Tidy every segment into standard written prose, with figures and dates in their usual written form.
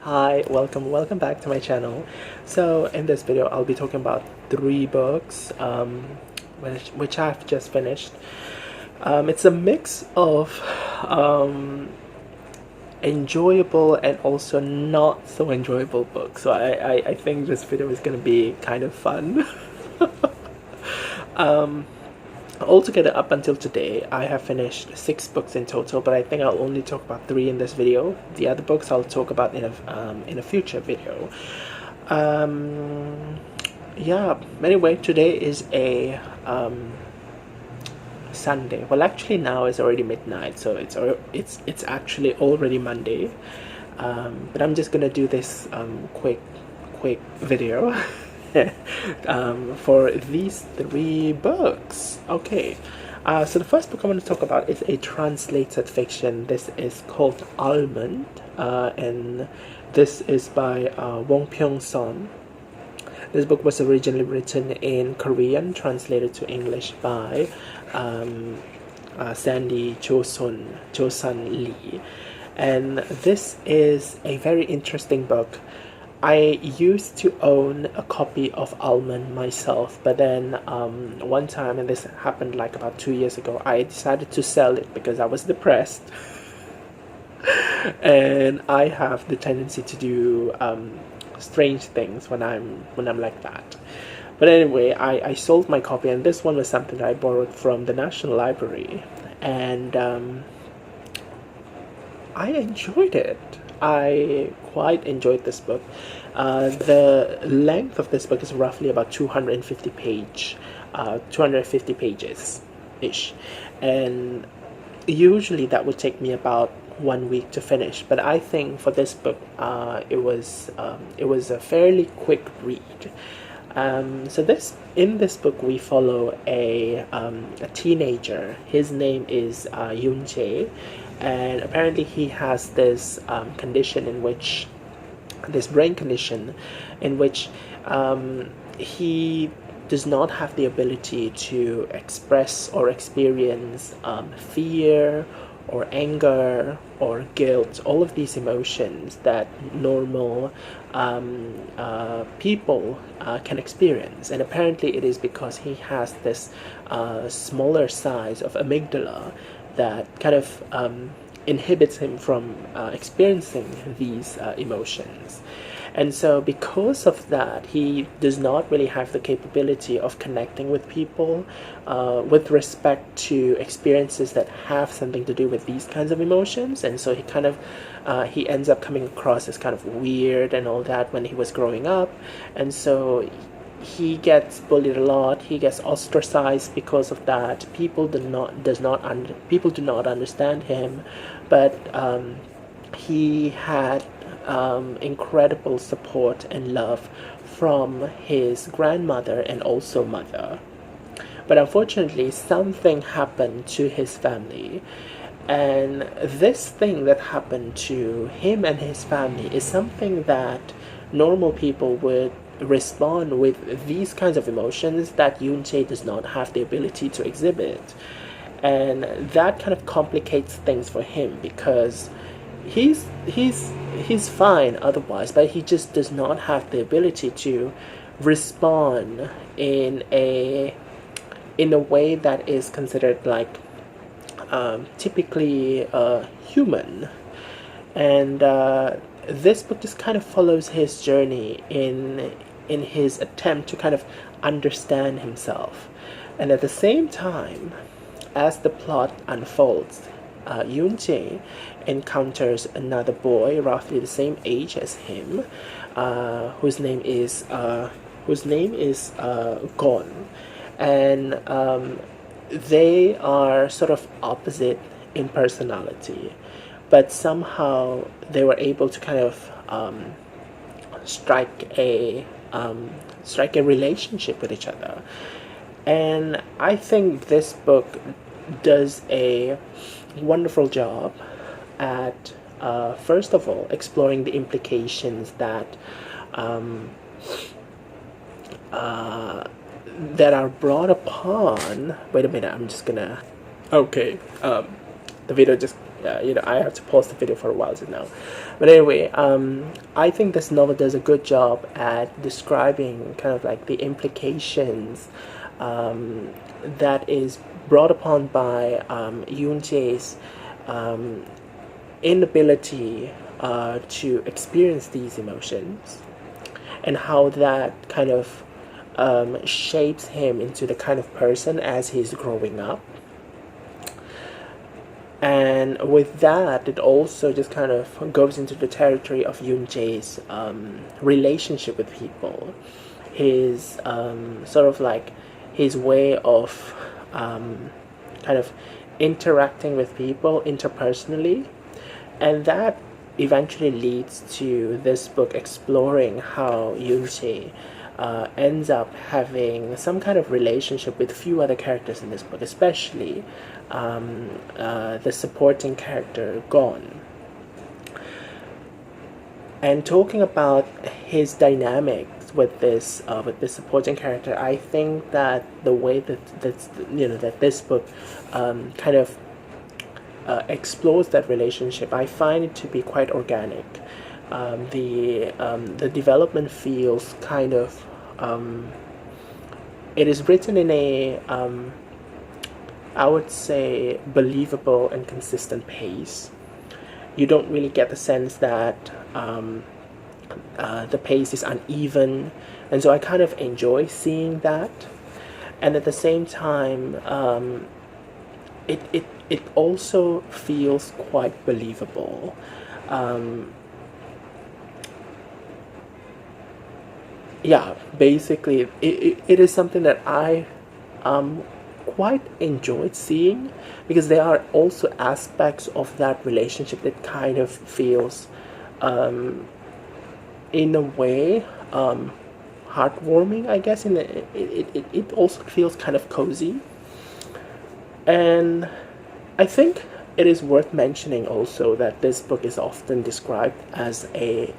Hi, welcome back to my channel. So in this video I'll be talking about three books which I've just finished. It's a mix of enjoyable and also not so enjoyable books, so I think this video is gonna be kind of fun. Altogether, up until today, I have finished 6 books in total, but I think I'll only talk about 3 in this video. The other books I'll talk about in a future video. Yeah. Anyway, today is a Sunday. Well, actually, now it's already midnight, so it's actually already Monday. But I'm just gonna do this quick video. For these 3 books. Okay, so the first book I want to talk about is a translated fiction. This is called Almond, and this is by Won-Pyung Sohn. This book was originally written in Korean, translated to English by Sandy Joosun Lee. And this is a very interesting book. I used to own a copy of Almond myself, but then one time, and this happened like about 2 years ago, I decided to sell it because I was depressed. And I have the tendency to do strange things when I'm like that. But anyway, I sold my copy, and this one was something that I borrowed from the National Library, and I enjoyed it. I quite enjoyed this book. The length of this book is roughly about 250 pages ish, and usually that would take me about 1 week to finish. But I think for this book, it was a fairly quick read. So in this book we follow a teenager. His name is Yoon, and apparently he has this condition in which, this brain condition in which he does not have the ability to express or experience fear or anger or guilt, all of these emotions that normal people can experience. And apparently it is because he has this smaller size of amygdala that kind of inhibits him from experiencing these emotions. And so because of that, he does not really have the capability of connecting with people with respect to experiences that have something to do with these kinds of emotions. And so he kind of he ends up coming across as kind of weird and all that when he was growing up. And so he gets bullied a lot. He gets ostracized because of that. People do not understand him, but he had incredible support and love from his grandmother and also mother. But unfortunately, something happened to his family, and this thing that happened to him and his family is something that normal people would respond with these kinds of emotions that Yoon does not have the ability to exhibit. And that kind of complicates things for him, because he's fine otherwise, but he just does not have the ability to respond in a way that is considered like typically human. And this book just kind of follows his journey in his attempt to kind of understand himself. And at the same time, as the plot unfolds, Yoon encounters another boy roughly the same age as him, whose name is Cohn, and they are sort of opposite in personality, but somehow they were able to kind of strike a relationship with each other. And I think this book does a wonderful job at first of all exploring the implications that that are brought upon. Wait a minute, I'm just gonna. Okay. the video just I have to pause the video for a while now. But anyway, I think this novel does a good job at describing kind of like the implications that is brought upon by Yoon Jae's inability to experience these emotions, and how that kind of shapes him into the kind of person as he's growing up. And with that, it also just kind of goes into the territory of Yoon Jae's relationship with people, his sort of like his way of kind of interacting with people interpersonally, and that eventually leads to this book exploring how Yoon Jae ends up having some kind of relationship with a few other characters in this book, especially the supporting character Cohn. And talking about his dynamics with this supporting character, I think that the way that this book kind of explores that relationship, I find it to be quite organic. The development feels kind of it is written in a I would say believable and consistent pace. You don't really get the sense that the pace is uneven, and so I kind of enjoy seeing that. And at the same time, it also feels quite believable. Yeah, basically, it is something that I quite enjoyed seeing, because there are also aspects of that relationship that kind of feels, in a way, heartwarming, I guess. It also feels kind of cozy. And I think it is worth mentioning also that this book is often described as a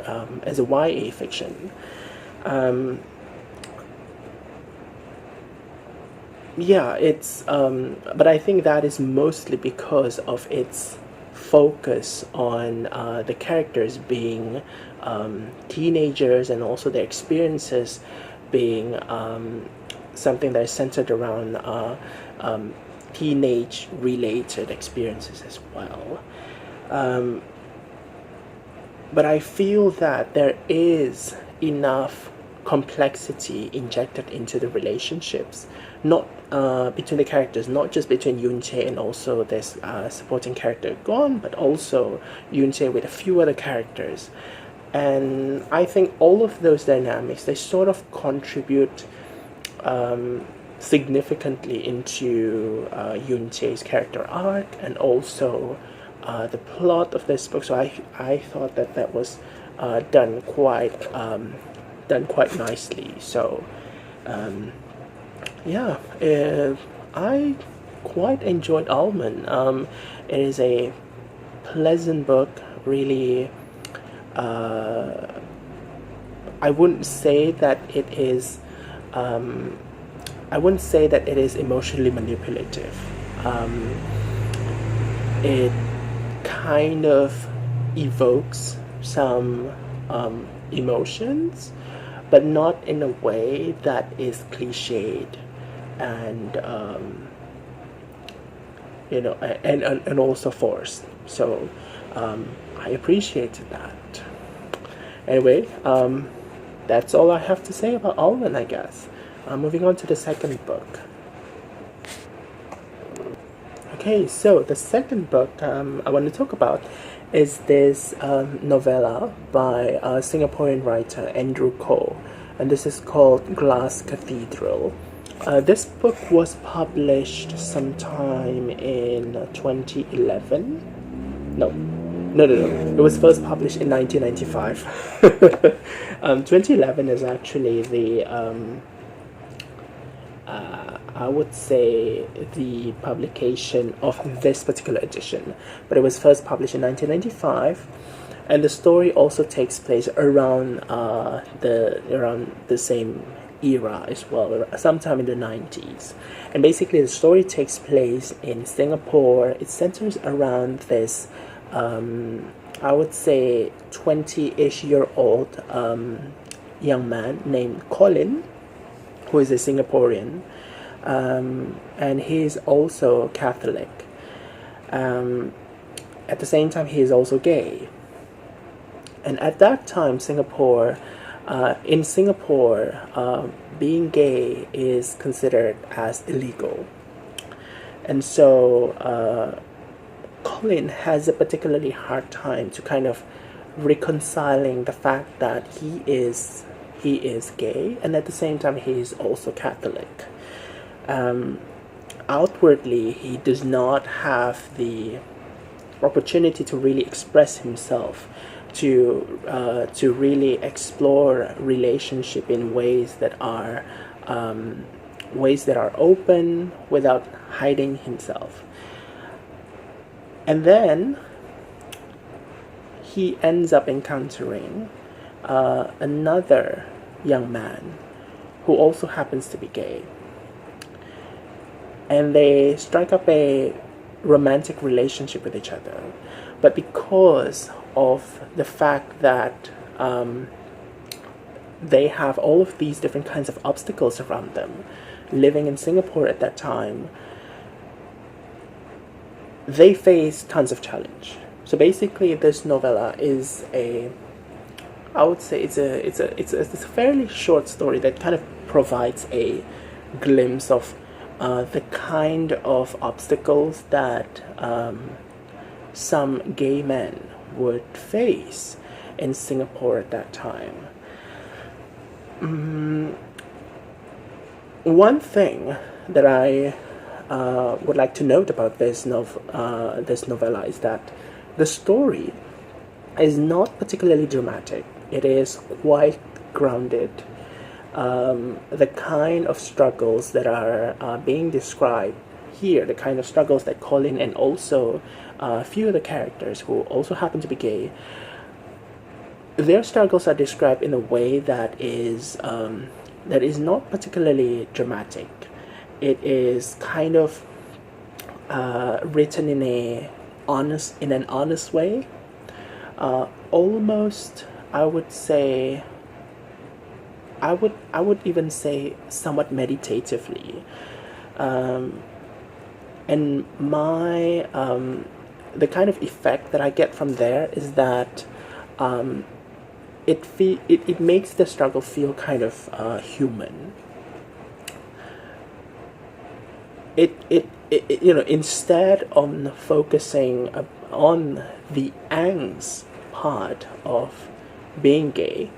YA fiction. Yeah, it's but I think that is mostly because of its focus on the characters being teenagers, and also their experiences being something that is centered around teenage related experiences as well. But I feel that there is enough complexity injected into the relationships, not between the characters, not just between Yoon Jae and also this supporting character Cohn, but also Yoon Jae with a few other characters. And I think all of those dynamics, they sort of contribute significantly into Yoon Jae's character arc, and also the plot of this book. So I thought that was done quite nicely. So yeah, I quite enjoyed Almond. It is a pleasant book, really. I wouldn't say that it is emotionally manipulative. It kind of evokes some emotions, but not in a way that is cliched and and also forced. So I appreciated that. Anyway, that's all I have to say about Almond, I guess. Moving on to the second book. Okay, so the second book I want to talk about is this novella by Singaporean writer Andrew Ko, and this is called Glass Cathedral. This book was published sometime in 2011. No. It was first published in 1995. 2011 is actually the I would say the publication of this particular edition, but it was first published in 1995, and the story also takes place around the same era as well, sometime in the 90s. And basically the story takes place in Singapore. It centers around this, I would say 20-ish year old young man named Colin, who is a Singaporean, and he's also Catholic. At the same time, he is also gay. And at that time, in Singapore, being gay is considered as illegal. And so Colin has a particularly hard time to kind of reconciling the fact that he is gay, and at the same time he is also Catholic. Outwardly, he does not have the opportunity to really express himself, to really explore relationship in ways that are open without hiding himself. And then he ends up encountering another young man who also happens to be gay. And they strike up a romantic relationship with each other. But because of the fact that they have all of these different kinds of obstacles around them, living in Singapore at that time, they face tons of challenge. So basically, this novella is I would say it's a fairly short story that kind of provides a glimpse of the kind of obstacles that some gay men would face in Singapore at that time. One thing that I would like to note about this novella is that the story is not particularly dramatic. It is quite grounded. The kind of struggles that are being described here, the kind of struggles that Colin and also a few of the characters who also happen to be gay, their struggles are described in a way that is not particularly dramatic. It is kind of written in an honest way, almost. I would even say somewhat meditatively, and the kind of effect that I get from there is that it makes the struggle feel kind of human. It instead of focusing on the angst part of being gay,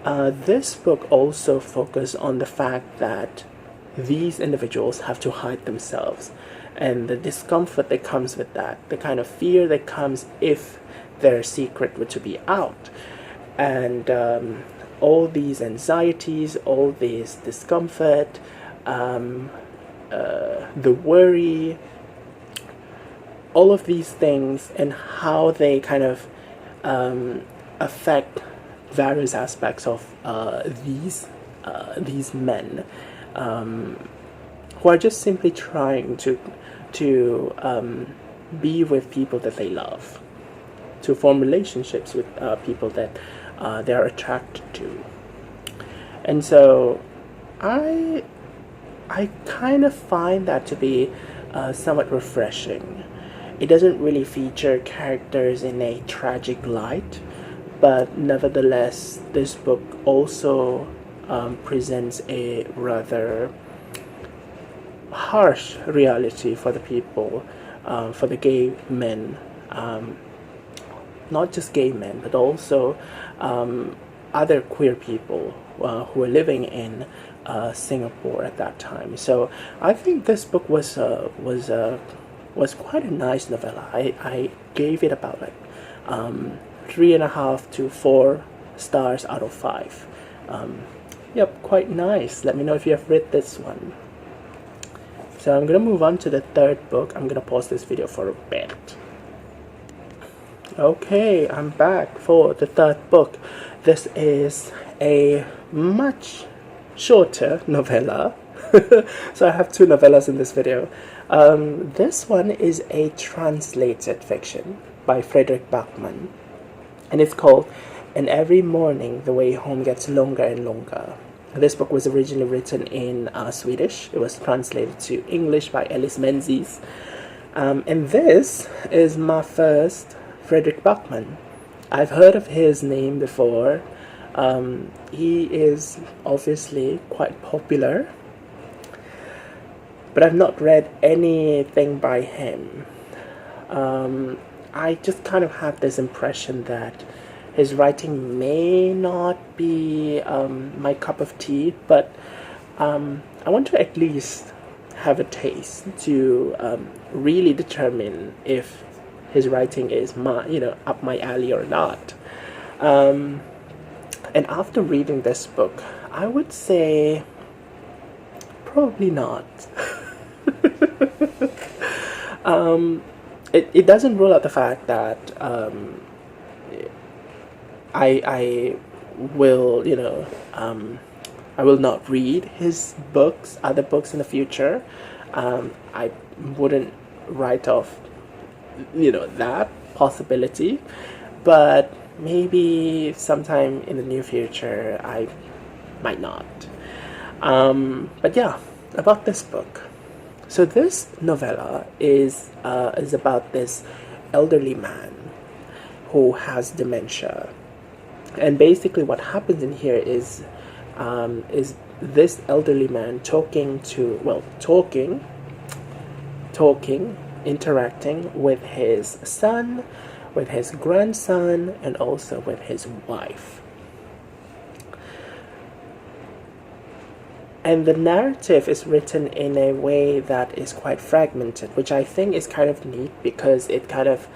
this book also focuses on the fact that these individuals have to hide themselves, and the discomfort that comes with that, the kind of fear that comes if their secret were to be out, and all these anxieties, all this discomfort, the worry, all of these things, and how they kind of affect various aspects of these men who are just simply trying to be with people that they love, to form relationships with people that they are attracted to. And so I kind of find that to be somewhat refreshing. It doesn't really feature characters in a tragic light, but nevertheless, this book also presents a rather harsh reality for the people, for the gay men, not just gay men, but also other queer people who are living in Singapore at that time. So I think this book was quite a nice novella. I gave it about 3.5 to 4 stars out of 5. Yep, quite nice. Let me know if you have read this one. So I'm gonna move on to the third book. I'm gonna pause this video for a bit. Okay, I'm back for the third book. This is a much shorter novella. So I have two novellas in this video. This one is a translated fiction by Fredrik Backman, and it's called "And Every Morning the Way Home Gets Longer and Longer." This book was originally written in Swedish. It was translated to English by Menzies. And this is my first Fredrik Backman. I've heard of his name before. He is obviously quite popular, but I've not read anything by him. I just kind of have this impression that his writing may not be my cup of tea, but I want to at least have a taste to really determine if his writing is up my alley or not. And after reading this book, I would say probably not. It doesn't rule out the fact that I will, I will not read his books, other books in the future. I wouldn't write off, that possibility, but maybe sometime in the near future I might not. But yeah, about this book. So this novella is about this elderly man who has dementia. And basically what happens in here is this elderly man interacting with his son, with his grandson, and also with his wife. And the narrative is written in a way that is quite fragmented, which I think is kind of neat because it kind of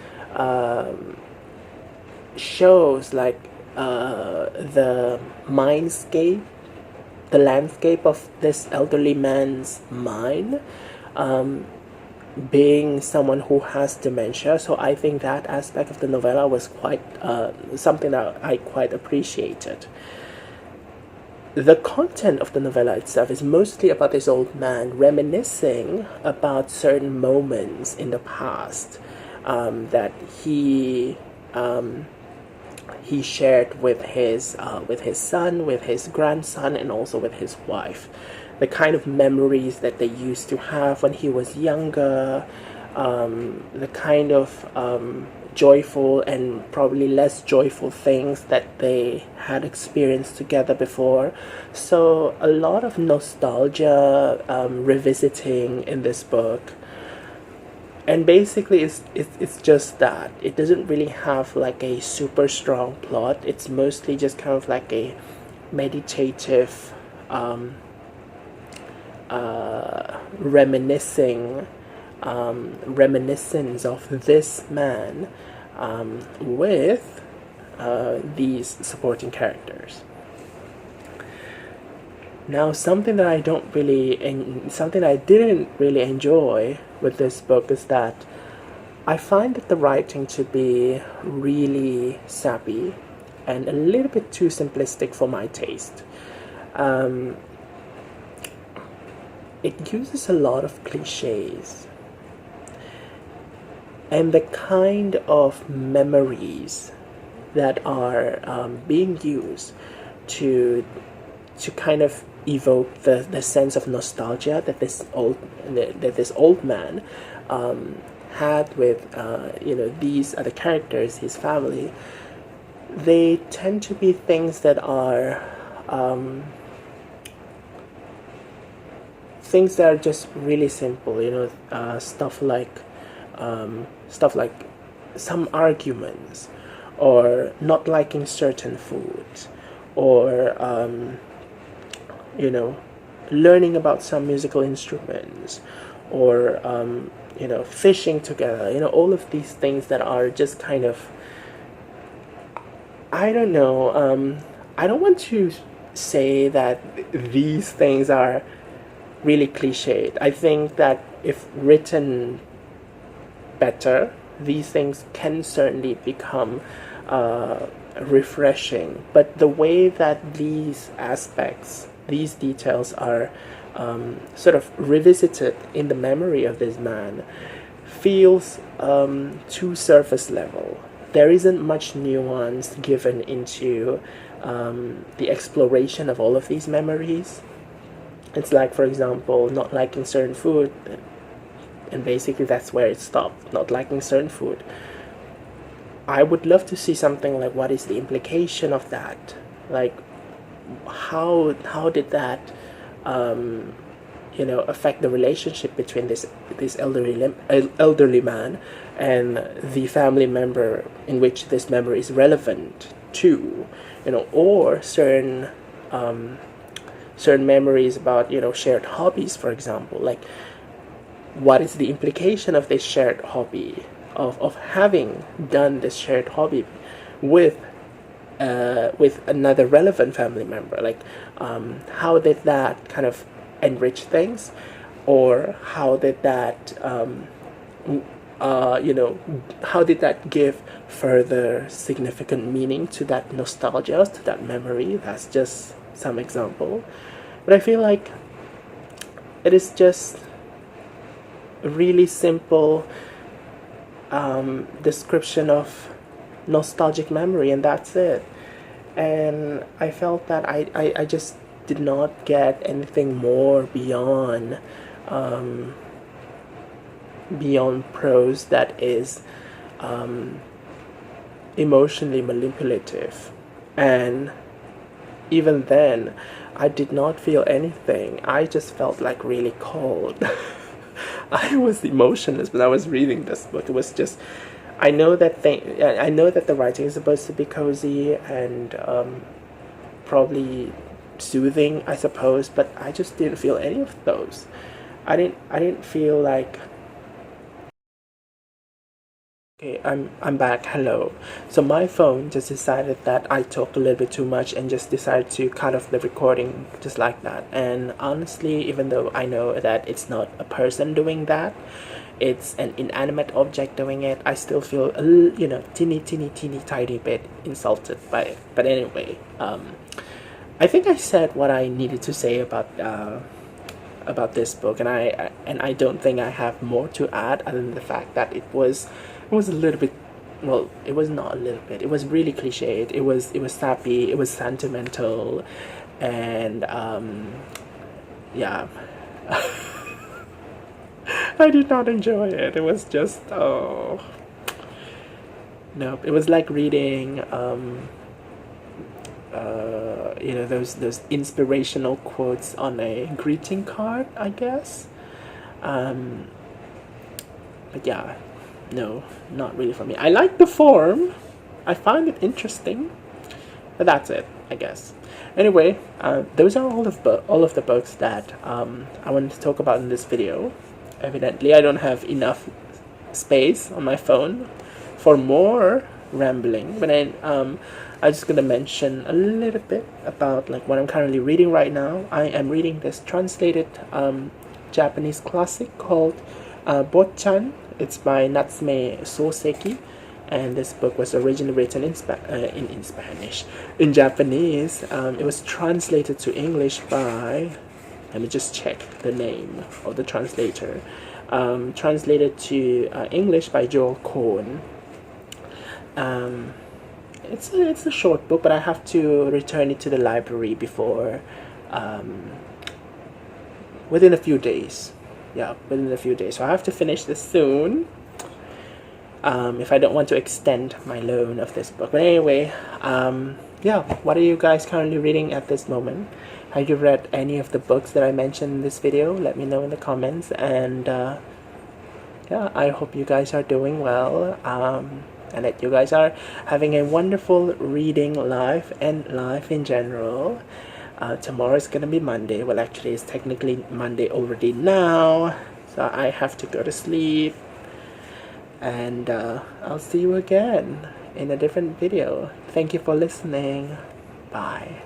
shows the mindscape, the landscape of this elderly man's mind, being someone who has dementia. So I think that aspect of the novella was quite something that I quite appreciated. The content of the novella itself is mostly about this old man reminiscing about certain moments in the past that he shared with his son, with his grandson, and also with his wife. The kind of memories that they used to have when he was younger, the kind of joyful and probably less joyful things that they had experienced together before. So a lot of nostalgia revisiting in this book. And basically it's just that. It doesn't really have like a super strong plot. It's mostly just kind of like a meditative reminiscence of this man with these supporting characters. Now, something that I didn't really enjoy with this book is that I find that the writing to be really sappy and a little bit too simplistic for my taste. It uses a lot of cliches, and the kind of memories that are being used to kind of evoke the sense of nostalgia that this old man had with these other characters, his family. They tend to be things that are just really simple, stuff like some arguments, or not liking certain foods, or learning about some musical instruments, or fishing together, all of these things that are just kind of, I don't know, I don't want to say that these things are really cliched. I think that if written better, these things can certainly become refreshing. But the way that these aspects these details are sort of revisited in the memory of this man feels too surface level. There isn't much nuance given into the exploration of all of these memories. It's like, for example, not liking certain food, and basically that's where it stopped, not liking certain food. I would love to see something like, what is the implication of that? Like, how did that affect the relationship between this elderly man and the family member in which this memory is relevant to, or certain memories about shared hobbies, for example. Like, what is the implication of this shared hobby, of having done this shared hobby with another relevant family member? Like, how did that kind of enrich things, or how did that how did that give further significant meaning to that nostalgia, to that memory? That's just some example, but I feel like it is just a really simple description of nostalgic memory, and that's it. And I felt that I just did not get anything more beyond prose that is emotionally manipulative. And even then, I did not feel anything. I just felt like really cold. I was emotionless when I was reading this book. It was just, I know that the writing is supposed to be cozy and probably soothing, I suppose, but I just didn't feel any of those. I didn't feel like. Okay, I'm back. Hello. So my phone just decided that I talked a little bit too much and just decided to cut off the recording just like that. And honestly, even though I know that it's not a person doing that, it's an inanimate object doing it, I still feel teeny tiny bit insulted by it. But anyway, I think I said what I needed to say about this book, and I don't think I have more to add other than the fact that it was a little bit, well, it was not a little bit, it was really cliched. It was sappy, it was sentimental, and yeah. I did not enjoy it. It was just, oh no, it was like reading those inspirational quotes on a greeting card, I guess. But yeah, no, not really for me. I like the form, I find it interesting, but that's it, I guess. Anyway, those are all of the books that I wanted to talk about in this video. Evidently, I don't have enough space on my phone for more rambling, but I'm just gonna mention a little bit about like what I'm currently reading right now. I am reading this translated Japanese classic called Botchan. It's by Natsume Sōseki, and this book was originally written in Spanish. In Japanese, it was translated to English by, let me just check the name of the translator. Translated to English by Cohn. It's a short book, but I have to return it to the library before within a few days. Yeah, within a few days. So I have to finish this soon. If I don't want to extend my loan of this book. But anyway, yeah, what are you guys currently reading at this moment? Have you read any of the books that I mentioned in this video? Let me know in the comments. And yeah, I hope you guys are doing well. And that you guys are having a wonderful reading life and life in general. Tomorrow is gonna be Monday. Well, actually, it's technically Monday already now. So I have to go to sleep. And I'll see you again in a different video. Thank you for listening. Bye.